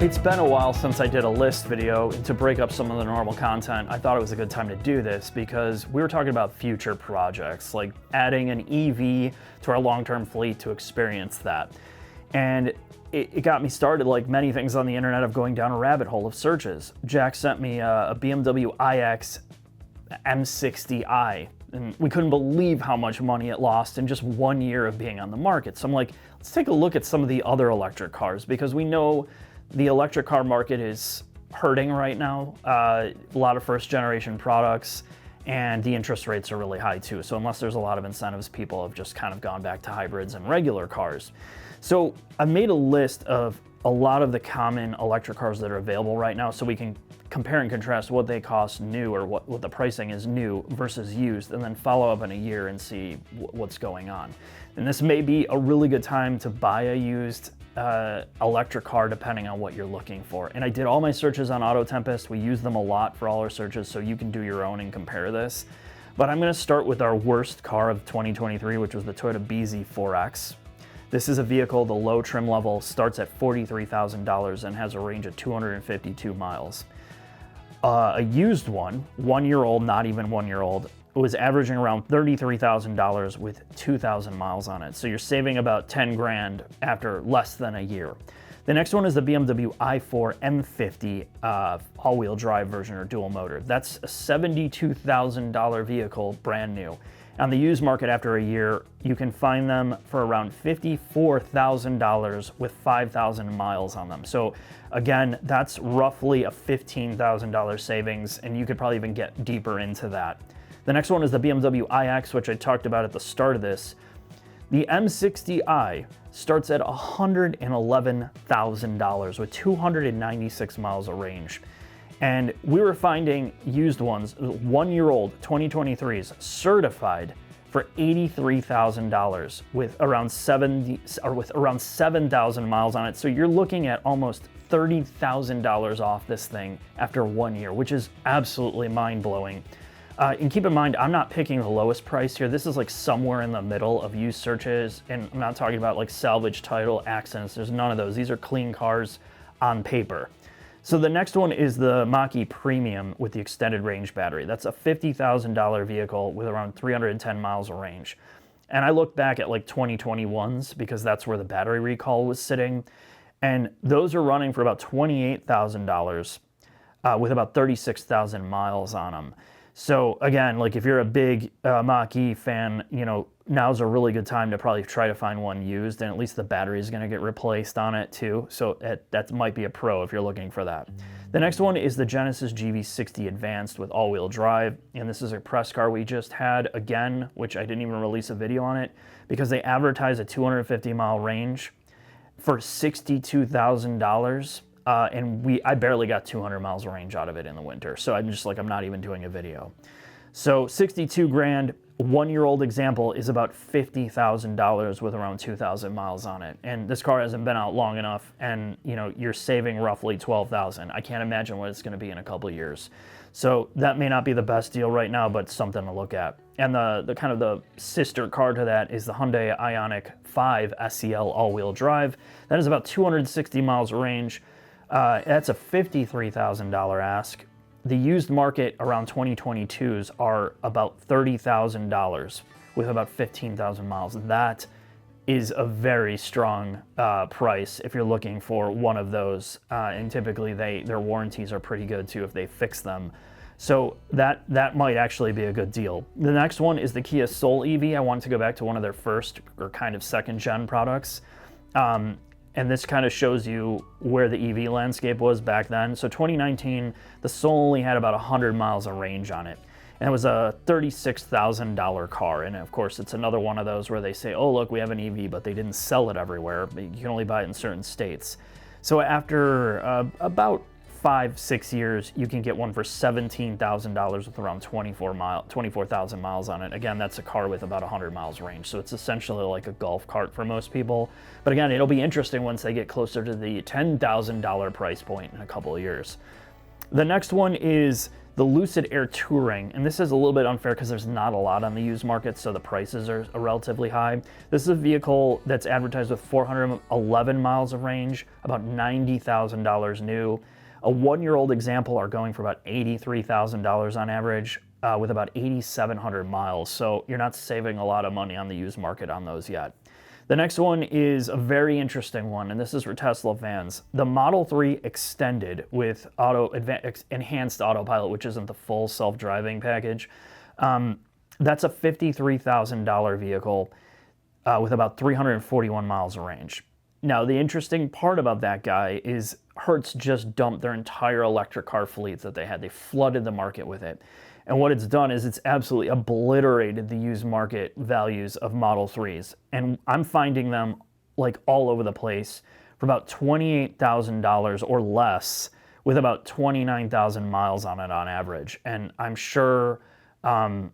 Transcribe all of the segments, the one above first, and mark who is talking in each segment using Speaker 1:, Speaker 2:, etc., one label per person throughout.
Speaker 1: It's been a while since I did a list video, and to break up some of the normal content, I thought it was a good time to do this because we were talking about future projects, like adding an EV to our long-term fleet to experience that. And it got me started, like many things on the internet, of going down a rabbit hole of searches. Jack sent me a BMW iX M60i, and we couldn't believe how much money it lost in just 1 year of being on the market. So I'm like, let's take a look at some of the other electric cars, because we know the electric car market is hurting right now. A lot of first generation products, and the interest rates are really high too. So unless there's a lot of incentives, people have just kind of gone back to hybrids and regular cars. So I made a list of a lot of the common electric cars that are available right now, so we can compare and contrast what they cost new, or what the pricing is new versus used, and then follow up in a year and see what's going on. And this may be a really good time to buy a used electric car depending on what you're looking for. And I did all my searches on Auto Tempest. We use them a lot for all our searches, so you can do your own and compare this. But I'm going to start with our worst car of 2023, which was the Toyota BZ4X. This is a vehicle, the low trim level starts at $43,000 and has a range of 252 miles. A used one, 1 year old, not even 1 year old, was averaging around $33,000 with 2,000 miles on it. So you're saving about 10 grand after less than a year. The next one is the BMW i4 M50 all-wheel drive version, or dual motor. That's a $72,000 vehicle, brand new. On the used market after a year, you can find them for around $54,000 with 5,000 miles on them. So again, that's roughly a $15,000 savings, and you could probably even get deeper into that. The next one is the BMW iX, which I talked about at the start of this. The M60i starts at $111,000 with 296 miles of range. And we were finding used ones, 1 year old 2023s, certified for $83,000 with around 7,000 miles on it. So you're looking at almost $30,000 off this thing after 1 year, which is absolutely mind-blowing. And keep in mind, I'm not picking the lowest price here. This is like somewhere in the middle of used searches, and I'm not talking about like salvage title, accidents. There's none of those. These are clean cars on paper. So the next one is the Mach E Premium with the extended range battery. That's a $50,000 vehicle with around 310 miles of range. And I looked back at like 2021s because that's where the battery recall was sitting. And those are running for about $28,000 with about 36,000 miles on them. So again, like if you're a big Mach E fan, you know, now's a really good time to probably try to find one used, and at least the battery is going to get replaced on it too. So that might be a pro if you're looking for that. The next one is the Genesis GV60 Advanced with all-wheel drive, and this is a press car we just had again, which I didn't even release a video on it because they advertise a 250 mile range for $62,000. And I barely got 200 miles of range out of it in the winter. So I'm just like, I'm not even doing a video. So 62 grand, 1 year old example is about $50,000 with around 2,000 miles on it. And this car hasn't been out long enough, and you know, you're saving roughly 12,000. I can't imagine what it's going to be in a couple of years. So that may not be the best deal right now, but something to look at. And the kind of the sister car to that is the Hyundai Ioniq 5 SEL all-wheel drive. That is about 260 miles of range. That's a $53,000 ask. The used market around 2022s are about $30,000 with about 15,000 miles. That is a very strong price if you're looking for one of those. And typically their warranties are pretty good too if they fix them. So that might actually be a good deal. The next one is the Kia Soul EV. I wanted to go back to one of their first or kind of second gen products. And this kind of shows you where the EV landscape was back then. So 2019, the Soul only had about 100 miles of range on it. And it was a $36,000 car. And of course, it's another one of those where they say, oh, look, we have an EV, but they didn't sell it everywhere. You can only buy it in certain states. So after about 5-6 years, you can get one for $17,000 with around 24,000 miles on it. Again, that's a car with about 100 miles range, so it's essentially like a golf cart for most people. But again, it'll be interesting once they get closer to the $10,000 price point in a couple of years. The next one is the Lucid Air Touring, and this is a little bit unfair because there's not a lot on the used market, so the prices are relatively high. This is a vehicle that's advertised with 411 miles of range, about $90,000 new. A one-year-old example are going for about $83,000 on average, with about 8,700 miles, so you're not saving a lot of money on the used market on those yet. The next one is a very interesting one, and this is for Tesla fans. The Model 3 Extended with enhanced autopilot, which isn't the full self-driving package. That's a $53,000 vehicle with about 341 miles of range. Now, the interesting part about that guy is Hertz just dumped their entire electric car fleet that they had. They flooded the market with it. And what it's done is it's absolutely obliterated the used market values of Model 3s. And I'm finding them like all over the place for about $28,000 or less with about 29,000 miles on it on average. And I'm sure you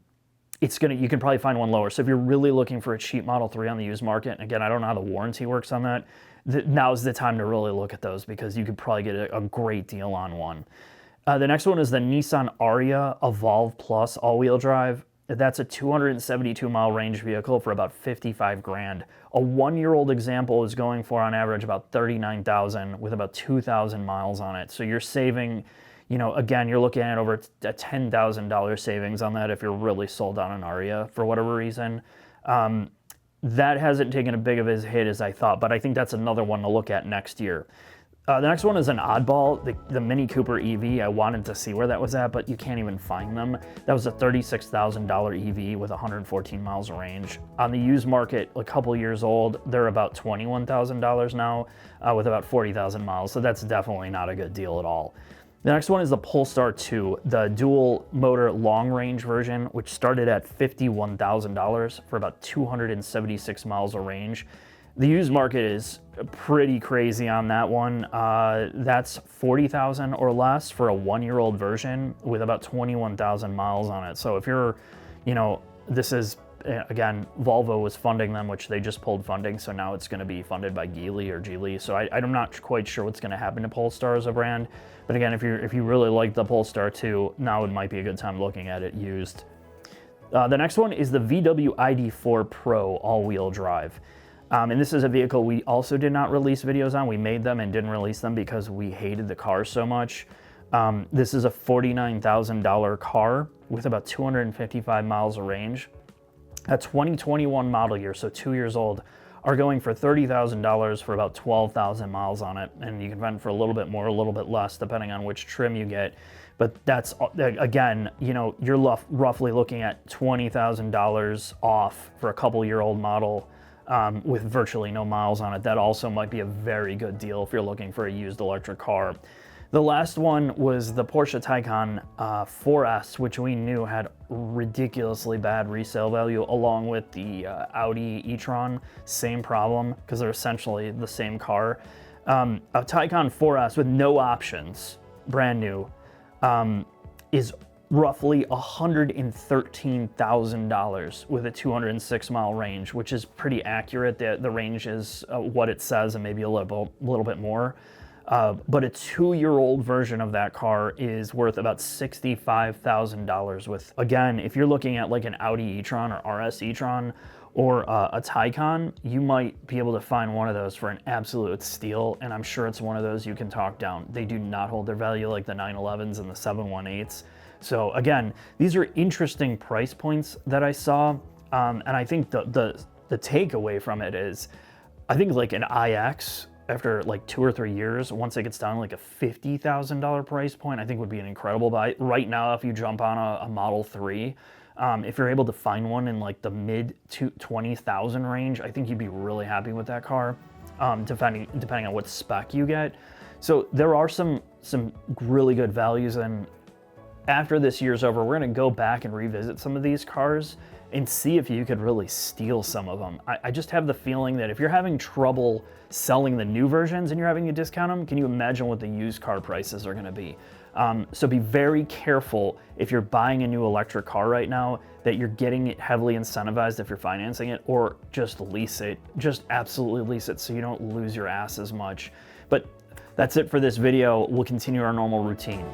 Speaker 1: can probably find one lower. So if you're really looking for a cheap Model 3 on the used market, and again, I don't know how the warranty works on that, now's the time to really look at those because you could probably get a great deal on one. The next one is the Nissan Ariya Evolve Plus all-wheel drive. That's a 272-mile range vehicle for about 55 grand. A one-year-old example is going for, on average, about 39,000 with about 2,000 miles on it. So you're saving, again, you're looking at over a $10,000 savings on that if you're really sold on an Ariya for whatever reason. That hasn't taken a big of a hit as I thought, but I think that's another one to look at next year. The next one is an oddball, the Mini Cooper EV. I wanted to see where that was at, but you can't even find them. That was a $36,000 EV with 114 miles of range. On the used market, a couple years old, they're about $21,000 now with about 40,000 miles, so that's definitely not a good deal at all. The next one is the Polestar 2, the dual motor long range version, which started at $51,000 for about 276 miles of range. The used market is pretty crazy on that one. That's $40,000 or less for a one-year-old version with about 21,000 miles on it. So if you're, this is, again, Volvo was funding them, which they just pulled funding, so now it's going to be funded by Geely or Geely. So I'm not quite sure what's going to happen to Polestar as a brand. But again, if you really like the Polestar 2, now it might be a good time looking at it used. The next one is the VW ID.4 Pro all-wheel drive. And this is a vehicle we also did not release videos on. We made them and didn't release them because we hated the car so much. This is a $49,000 car with about 255 miles of range. A 2021 model year, so 2 years old, are going for $30,000 for about 12,000 miles on it. And you can find for a little bit more, a little bit less, depending on which trim you get. But that's, again, you're roughly looking at $20,000 off for a couple-year-old model. With virtually no miles on it. That also might be a very good deal if you're looking for a used electric car. The last one was the Porsche Taycan 4S, which we knew had ridiculously bad resale value, along with the Audi e-tron. Same problem, because they're essentially the same car. A Taycan 4S with no options, brand new, is roughly $113,000 with a 206-mile range, which is pretty accurate. The range is what it says and maybe a little bit more. But a 2-year-old version of that car is worth about $65,000 with, again, if you're looking at like an Audi e-tron or RS e-tron or a Taycan, you might be able to find one of those for an absolute steal, and I'm sure it's one of those you can talk down. They do not hold their value like the 911s and the 718s. So again, these are interesting price points that I saw, and I think the takeaway from it is, I think like an iX after like 2 or 3 years, once it gets down like a $50,000 price point, I think would be an incredible buy. Right now, if you jump on a Model 3, if you're able to find one in like the mid to 20,000 range, I think you'd be really happy with that car, depending on what spec you get. So there are some really good values, and after this year's over, we're going to go back and revisit some of these cars and see if you could really steal some of them. I just have the feeling that if you're having trouble selling the new versions and you're having to discount them, can you imagine what the used car prices are going to be? So be very careful if you're buying a new electric car right now that you're getting it heavily incentivized if you're financing it, or just lease it. Just absolutely lease it so you don't lose your ass as much. But that's it for this video. We'll continue our normal routine.